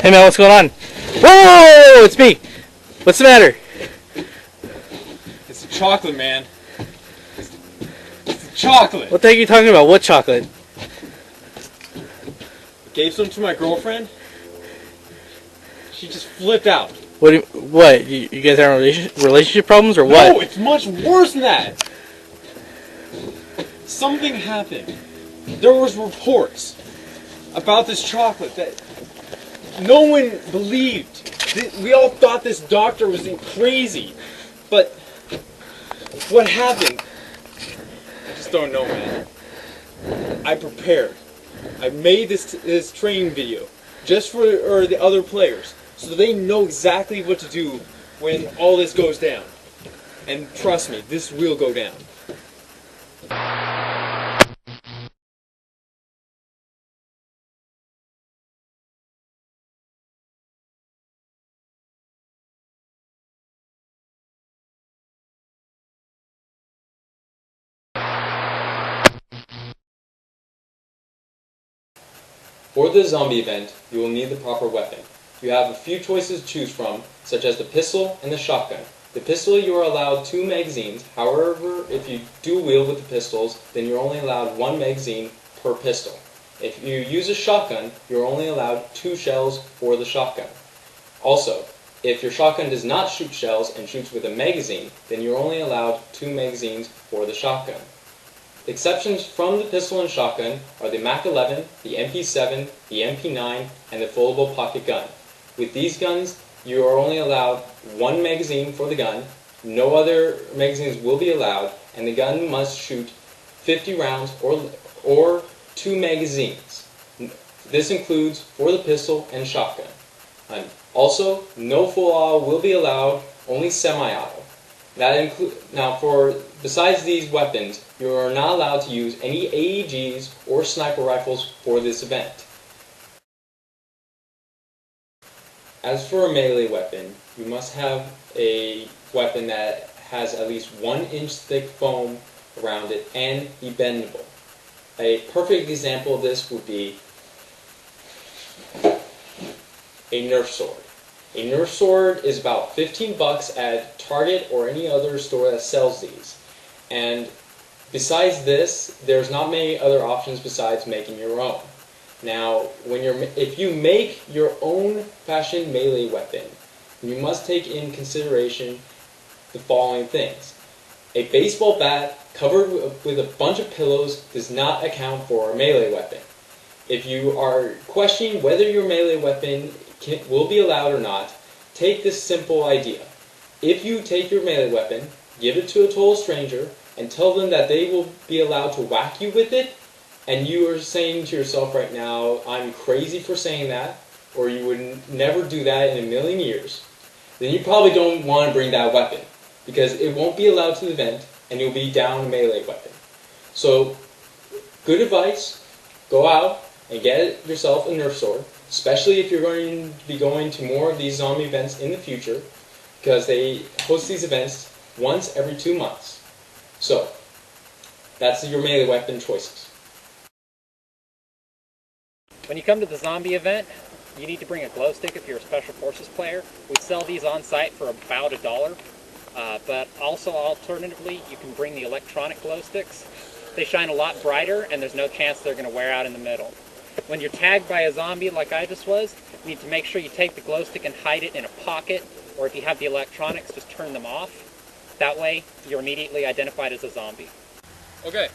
Hey man, what's going on? Whoa, it's me. What's the matter? It's the chocolate, man. It's the chocolate. What the heck are you talking about? What chocolate? I gave some to my girlfriend. She just flipped out. What? You guys are in relationship problems or what? No, it's much worse than that. Something happened. There was reports about this chocolate that no one believed. We all thought this doctor was crazy. But what happened? I just don't know, man. I prepared. I made this training video just for the other players, so they know exactly what to do when all this goes down. And trust me, this will go down. For the zombie event, you will need the proper weapon. You have a few choices to choose from, such as the pistol and the shotgun. The pistol, you are allowed 2 magazines. However, if you dual wield with the pistols, then you're only allowed 1 magazine per pistol. If you use a shotgun, you're only allowed 2 shells for the shotgun. Also, if your shotgun does not shoot shells and shoots with a magazine, then you're only allowed 2 magazines for the shotgun. Exceptions from the pistol and shotgun are the MAC-11, the MP7, the MP9, and the foldable pocket gun. With these guns, you are only allowed 1 magazine for the gun, no other magazines will be allowed, and the gun must shoot 50 rounds or 2 magazines. This includes for the pistol and shotgun. Also, no full auto will be allowed, only semi-auto. Besides these weapons, you are not allowed to use any AEGs or sniper rifles for this event. As for a melee weapon, you must have a weapon that has at least 1 inch thick foam around it and be bendable. A perfect example of this would be a Nerf sword. A Nerf sword is about $15 at Target or any other store that sells these. And besides this, there's not many other options besides making your own. Now, if you make your own fashion melee weapon, you must take in consideration the following things. A baseball bat covered with a bunch of pillows does not account for a melee weapon. If you are questioning whether your melee weapon will be allowed or not, take this simple idea. If you take your melee weapon, give it to a total stranger, and tell them that they will be allowed to whack you with it, and you are saying to yourself right now, I'm crazy for saying that, or you would never do that in a million years, then you probably don't want to bring that weapon, because it won't be allowed to the event, and you'll be down a melee weapon. So, good advice, go out and get yourself a Nerf sword, especially if you're going to be going to more of these zombie events in the future, because they host these events once every 2 months. So, that's your melee weapon choices. When you come to the zombie event, you need to bring a glow stick if you're a Special Forces player. We sell these on site for about $1, but also alternatively, you can bring the electronic glow sticks. They shine a lot brighter, and there's no chance they're going to wear out in the middle. When you're tagged by a zombie like I just was, you need to make sure you take the glow stick and hide it in a pocket, or if you have the electronics, just turn them off. That way, you're immediately identified as a zombie. Okay,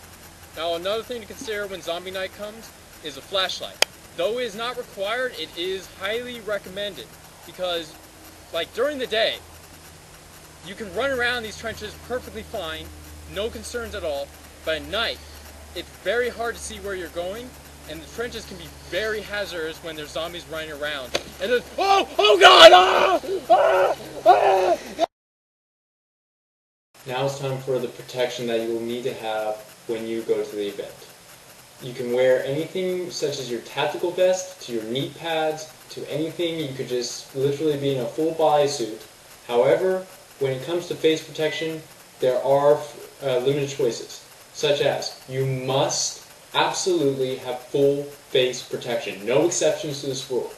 now another thing to consider when zombie night comes is a flashlight. Though it is not required, it is highly recommended, because like during the day, you can run around these trenches perfectly fine, no concerns at all, but at night, it's very hard to see where you're going, and the trenches can be very hazardous when there's zombies running around. And then, oh God! Now it's time for the protection that you will need to have when you go to the event. You can wear anything such as your tactical vest, to your knee pads, to anything. You could just literally be in a full body suit. However, when it comes to face protection, there are limited choices, such as you must absolutely have full face protection. No exceptions to this rule.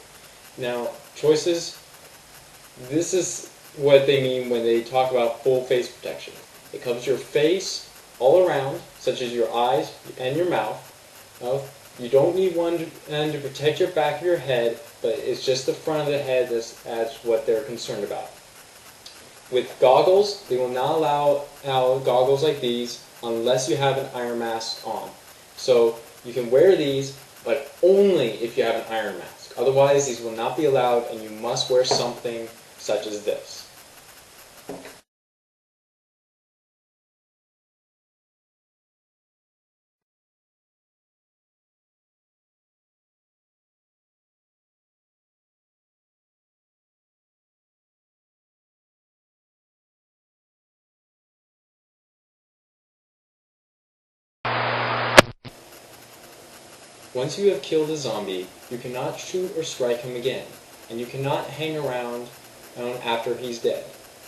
Now, choices, this is what they mean when they talk about full face protection. It covers your face all around, such as your eyes and your mouth. You don't need one to protect your back of your head, but it's just the front of the head that's what they're concerned about. With goggles, they will not allow goggles like these unless you have an iron mask on. So you can wear these, but only if you have an iron mask. Otherwise, these will not be allowed, and you must wear something such as this. Once you have killed a zombie, you cannot shoot or strike him again, and you cannot hang around after he's dead.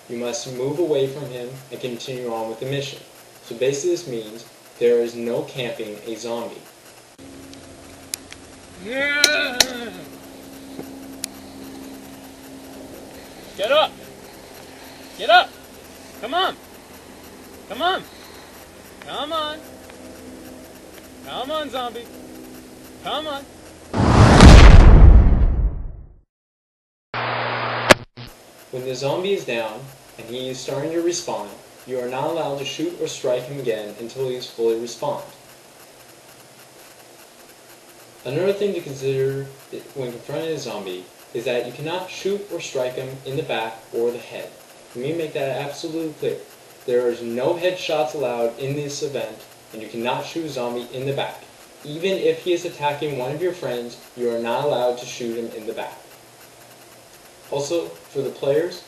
You must move away from him and continue on with the mission. So basically this means there is no camping a zombie. Yeah. Get up! Get up! Come on! Come on! Come on! Come on, zombie! Come on! When the zombie is down and he is starting to respawn, you are not allowed to shoot or strike him again until he is fully respawned. Another thing to consider when confronting a zombie is that you cannot shoot or strike him in the back or the head. Let me make that absolutely clear. There is no headshots allowed in this event, and you cannot shoot a zombie in the back. Even if he is attacking one of your friends, you are not allowed to shoot him in the back. Also, for the players,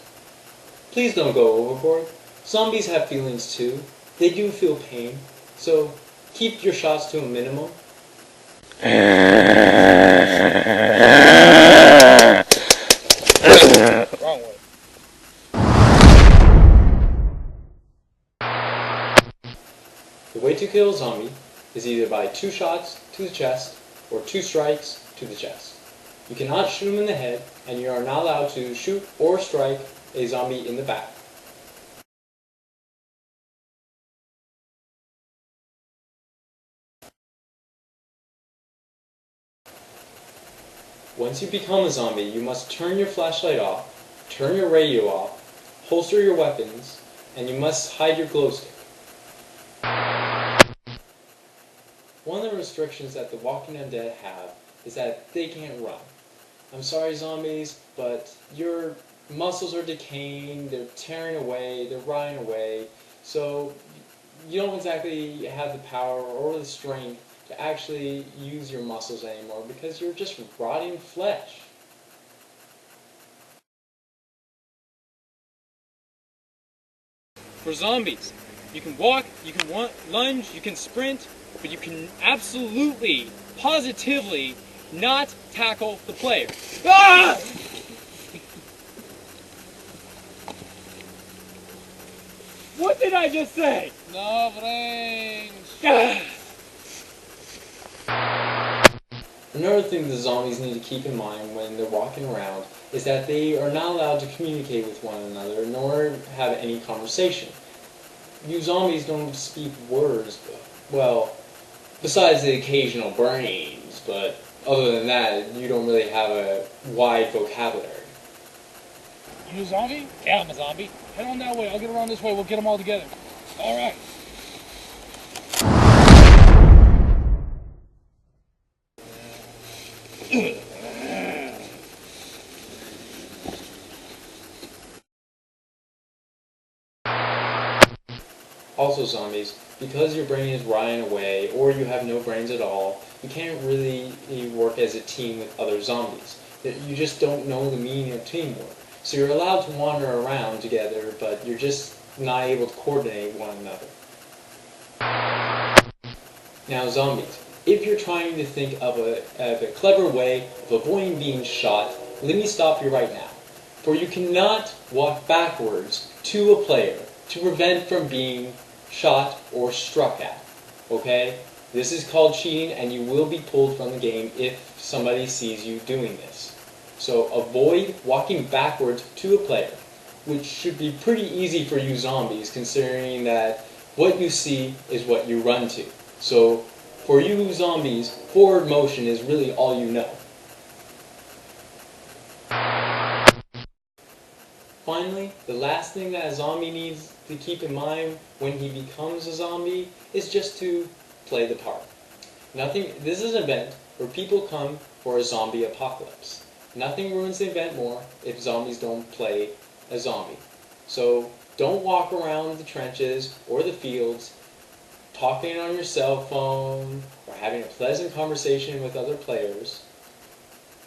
please don't go overboard. Zombies have feelings too. They do feel pain, so keep your shots to a minimum. Wrong way. The way to kill a zombie is either by 2 shots to the chest or 2 strikes to the chest. You cannot shoot him in the head, and you are not allowed to shoot or strike a zombie in the back. Once you become a zombie, you must turn your flashlight off, turn your radio off, holster your weapons, and you must hide your glow stick. One of the restrictions that the Walking Undead have is that they can't run. I'm sorry, zombies, but your muscles are decaying, they're tearing away, they're rotting away, so you don't exactly have the power or the strength to actually use your muscles anymore because you're just rotting flesh. For zombies, you can walk, you can lunge, you can sprint, but you can absolutely, positively not tackle the player. Ah! What did I just say? No brains! Ah! Another thing the zombies need to keep in mind when they're walking around is that they are not allowed to communicate with one another nor have any conversation. You zombies don't speak words, well, besides the occasional brains, but other than that, you don't really have a wide vocabulary. You a zombie? Yeah, I'm a zombie. Head on that way. I'll get around this way. We'll get them all together. All right. Also zombies, because your brain is rotting away or you have no brains at all, you can't really work as a team with other zombies. You just don't know the meaning of teamwork. So you're allowed to wander around together, but you're just not able to coordinate one another. Now zombies, if you're trying to think of a clever way of avoiding being shot, let me stop you right now. For you cannot walk backwards to a player to prevent from being shot or struck at. Okay? This is called cheating, and you will be pulled from the game if somebody sees you doing this. So avoid walking backwards to a player, which should be pretty easy for you zombies considering that what you see is what you run to. So for you zombies, forward motion is really all you know. Finally, the last thing that a zombie needs to keep in mind when he becomes a zombie is just to play the part. This is an event where people come for a zombie apocalypse. Nothing ruins the event more if zombies don't play a zombie. So don't walk around the trenches or the fields talking on your cell phone or having a pleasant conversation with other players.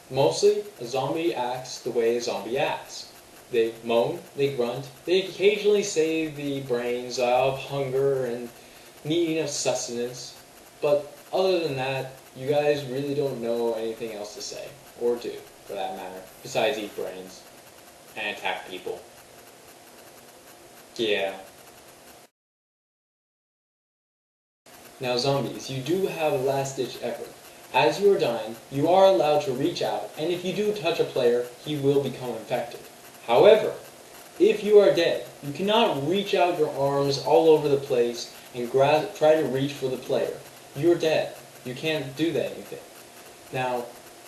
Mostly, a zombie acts the way a zombie acts. They moan, they grunt, they occasionally say the brains of hunger and needing of sustenance, but other than that, you guys really don't know anything else to say, or do, for that matter, besides eat brains and attack people. Yeah. Now zombies, you do have a last-ditch effort. As you are dying, you are allowed to reach out, and if you do touch a player, he will become infected. However, if you are dead, you cannot reach out your arms all over the place and try to reach for the player. You're dead. You can't do that anything. Now,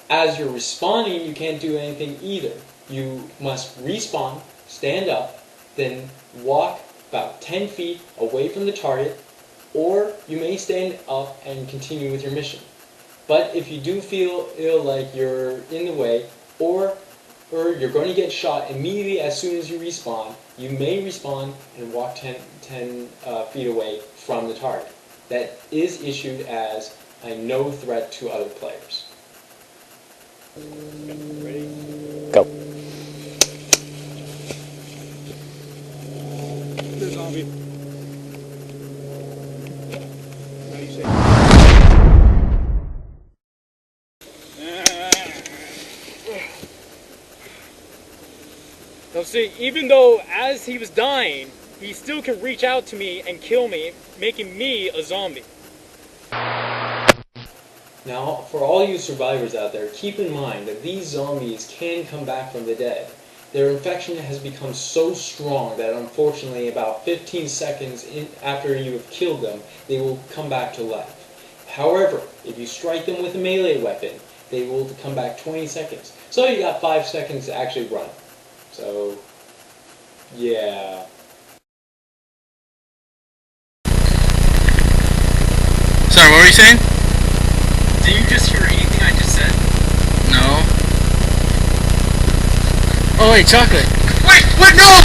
as you're respawning, you can't do anything either. You must respawn, stand up, then walk about 10 feet away from the target, or you may stand up and continue with your mission. But if you do feel like you're in the way, or you're going to get shot immediately as soon as you respawn, you may respawn and walk 10 feet away from the target. That is issued as a no threat to other players. Ready? Go. The zombie. How do you say? Now see, even though as he was dying, he still can reach out to me and kill me, making me a zombie. Now, for all you survivors out there, keep in mind that these zombies can come back from the dead. Their infection has become so strong that unfortunately about 15 seconds after you have killed them, they will come back to life. However, if you strike them with a melee weapon, they will come back 20 seconds. So you got 5 seconds to actually run. So, yeah. Sorry, what were you saying? Did you just hear anything I just said? No. Oh wait, chocolate. Wait, what? No!